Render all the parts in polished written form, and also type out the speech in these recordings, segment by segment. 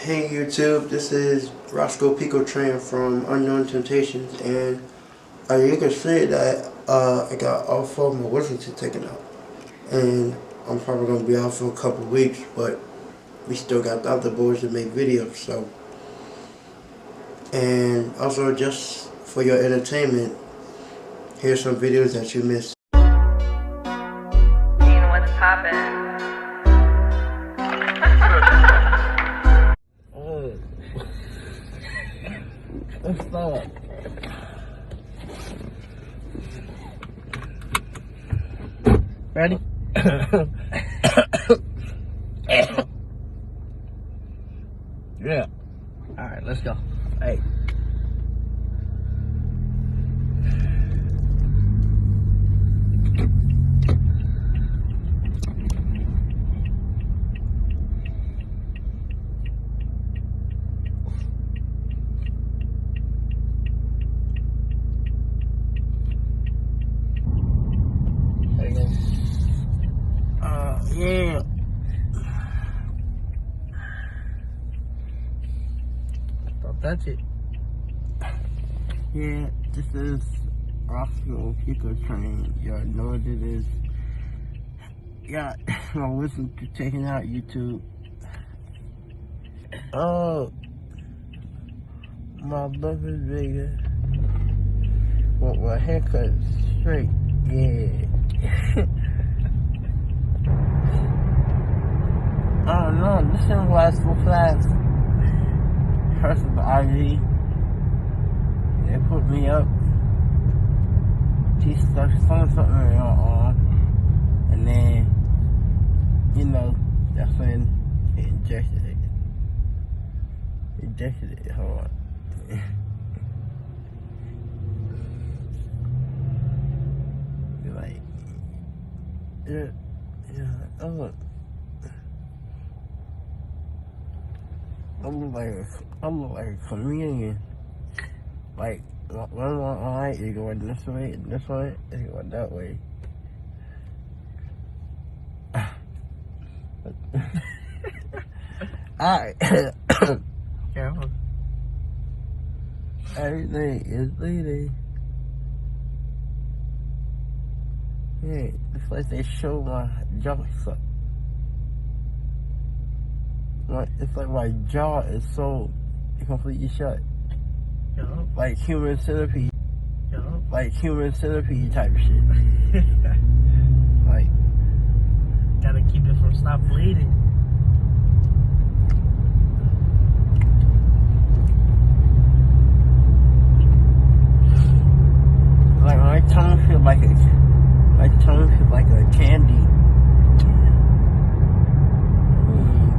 Hey YouTube, this is Roscoe Peek O Train from Unknown Temptations, and you can see that I got all 4 of my wisdom teeth taken out, and I'm probably gonna be out for a couple weeks, but we still got the other boys to make videos. So, and also just for your entertainment, here's some videos that you missed. What's poppin'? Let's start. Ready? Yeah. Alright, let's go. Hey. Yeah. Don't touch it. Yeah, this is Roscoe Peek O Train. Y'all know what it is. Yeah, my wisdom to taking out YouTube. Oh, my love is bigger. Want my haircut straight. Yeah. Oh no, this thing was so fast. First of the IV, they put me up. She stuck something in my arm, and then, you know, that's when they injected it. Injected it hard. You're like, yeah, oh. I look like a comedian. Like, one eye is going this way, and this way is going that way. Alright. Careful. Everything is bleeding. Yeah, it's like they show my jaw suck. It's like my jaw is so completely shut. Yo. Like human centipede. Yo. Like human centipede type shit. Like, gotta keep it from stop bleeding. like my tongue feels like a candy.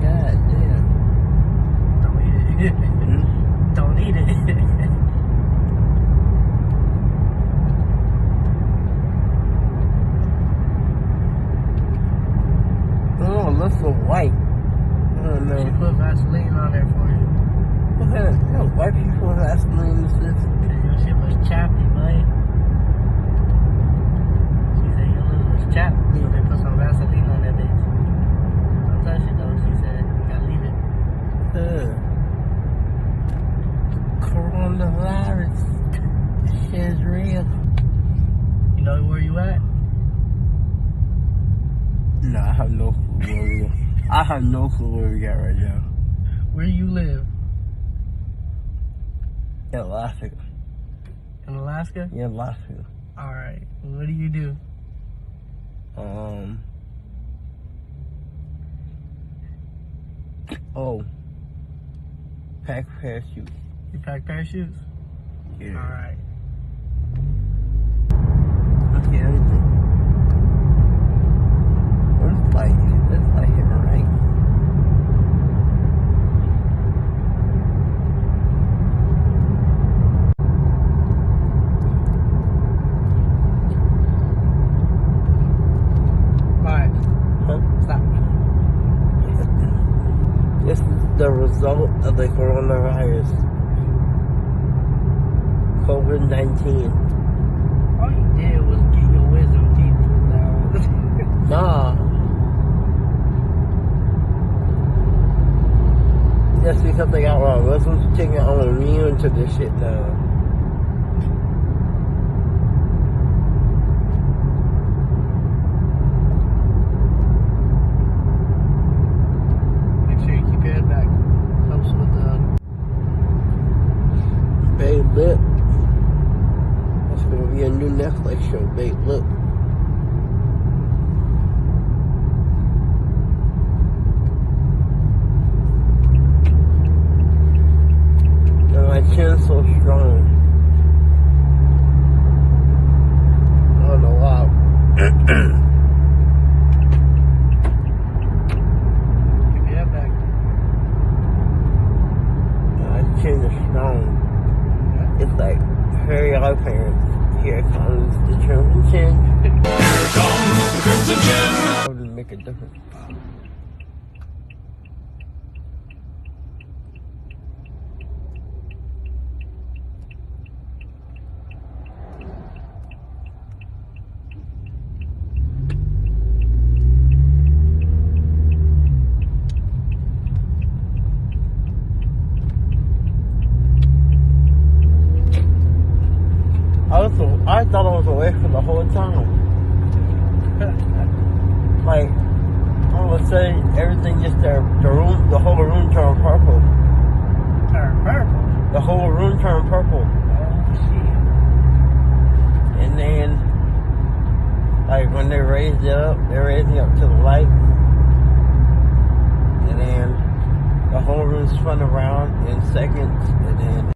God damn. Don't eat it. Don't eat it. Oh, it looks so white. Oh no. She put Vaseline on there for you. What kind of white people Vaseline is this? Your shit was chappy, buddy. She said your lip was chappy, so they put some Vaseline on that bitch. Don't touch it though, she said. You gotta leave it. Coronavirus. This shit is real. You know where you at? No, I have no clue where we are. I have no clue where we at right now. Where you live? In Alaska. In Alaska? Yeah, Alaska. Alright. What do you do? Oh. Pack parachute. You pack parachutes? Yeah. Alright. Okay, everything. Let's light it right. Alright. Huh? Stop. This is the result of the coronavirus. COVID-19. All you did was get your wisdom teeth pulled out. Nah. Just because they got Muslims taking on immune to this shit now. Make sure you keep your head back. Helps with the Bait Lip. That's gonna be a new Netflix show, Bait Lip. And my chin's so strong. I don't know why. keep your head back. My chin is strong. It's like Harry our parents. Here comes the German chin. Here comes the Crimson Gin. That would make a difference. I thought I was awake for the whole time. Like, all of a sudden, everything just the whole room turned purple. Turn purple. The whole room turned purple. Oh shit. And then, like, when they raised it up to the light. And then, the whole room spun around in seconds. And then,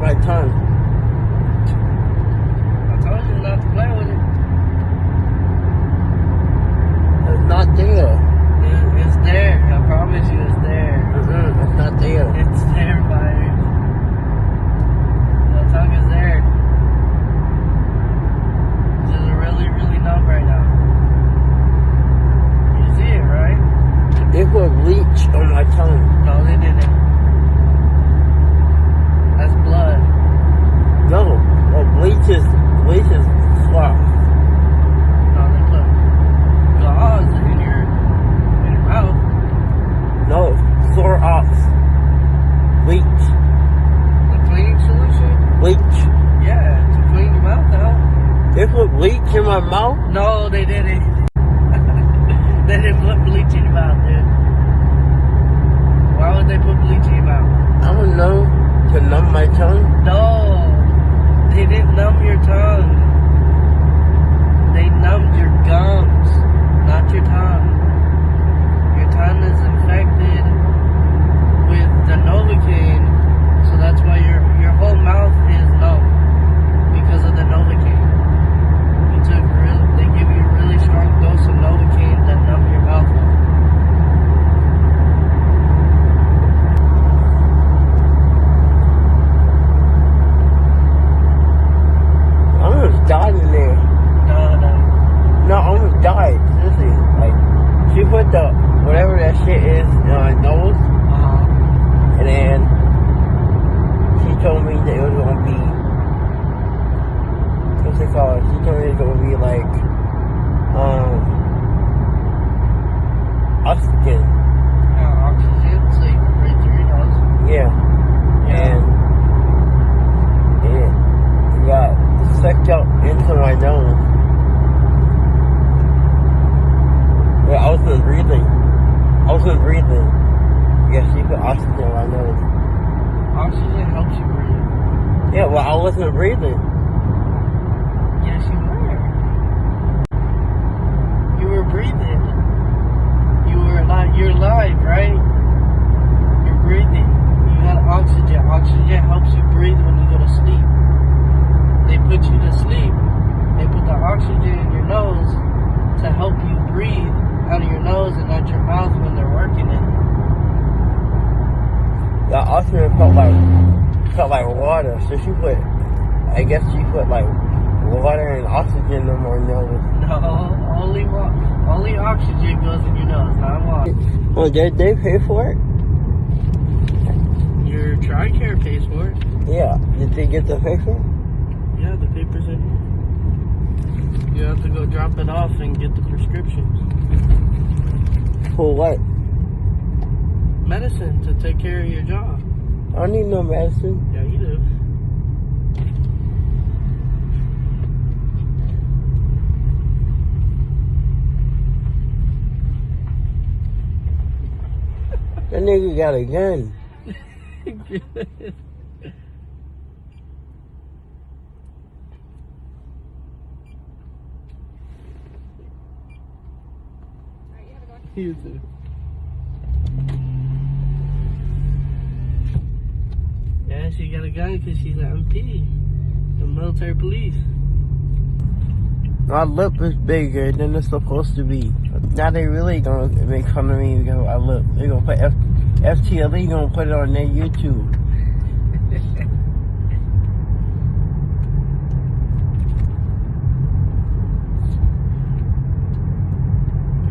my tongue. I told you not to play with it. It's not there. It's there. I promise you it's there. It's not there. It's there, fire. The tongue is there. It's just really, really numb right now. You see it, right? They put bleach on my tongue. No, they didn't. That's blood. No, well, bleach is cloth. No, they put gauze in your mouth. No, Clorox. Bleach. The cleaning solution? Bleach. Yeah, to clean your mouth out. They put bleach in my mouth? No, they didn't. They didn't put bleach in your mouth, dude. Why would they put bleach in your mouth? I don't know. To numb my tongue? No, they didn't numb your tongue. They numbed your gums, not your tongue. Your tongue is infected with the Novocaine, so that's why your whole mouth is numb because of the Novocaine. They give you a really strong dose of Novocaine that numb your mouth up. Died in there. No, I almost died. Seriously. Like, she put the, whatever that shit is in my nose. And then, she told me that it was gonna be, what's it called? She told me it was gonna be like, oxygen. Oxygen, so you can breathe through your nose. Yeah. And it got sucked up into my nose. But I wasn't breathing. Yeah, she put oxygen in my nose. Oxygen helps you breathe. Yeah, well, I wasn't breathing. Yes, you were. You were breathing. You're alive, right? You're breathing. You got oxygen. Oxygen helps you breathe when you go to sleep. They put you to sleep. They put the oxygen in your nose to help you breathe out of your nose and out your mouth when they're working it. The oxygen felt like water, so I guess she put like water and oxygen in my nose. No, only oxygen goes in your nose. Well, did they pay for it? Your TRICARE pays for it. Yeah. Did they get the paper? Yeah, the paper's in here. You have to go drop it off and get the prescriptions. For what? Medicine to take care of your jaw. I don't need no medicine. Yeah, you do. That nigga got a gun. You too. Yeah, she got a gun because she's an MP, the military police. My lip is bigger than it's supposed to be. Now they really gonna make fun of me because I look. They gonna put FTLE gonna put it on their YouTube.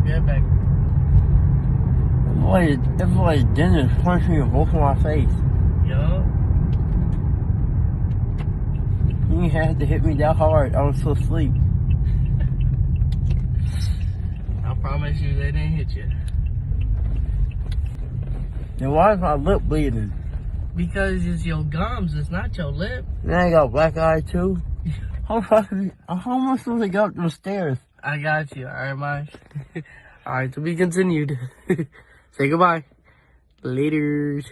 Get back. That boy Dennis punched me in both of my face. Yo. He had to hit me that hard. I was so asleep. I promise you they didn't hit you. Then why is my lip bleeding? Because it's your gums, it's not your lip. Now I got black eye too. How am I supposed to go up those stairs? I got you, alright, Mike? Alright, to be continued. Say goodbye. Laters.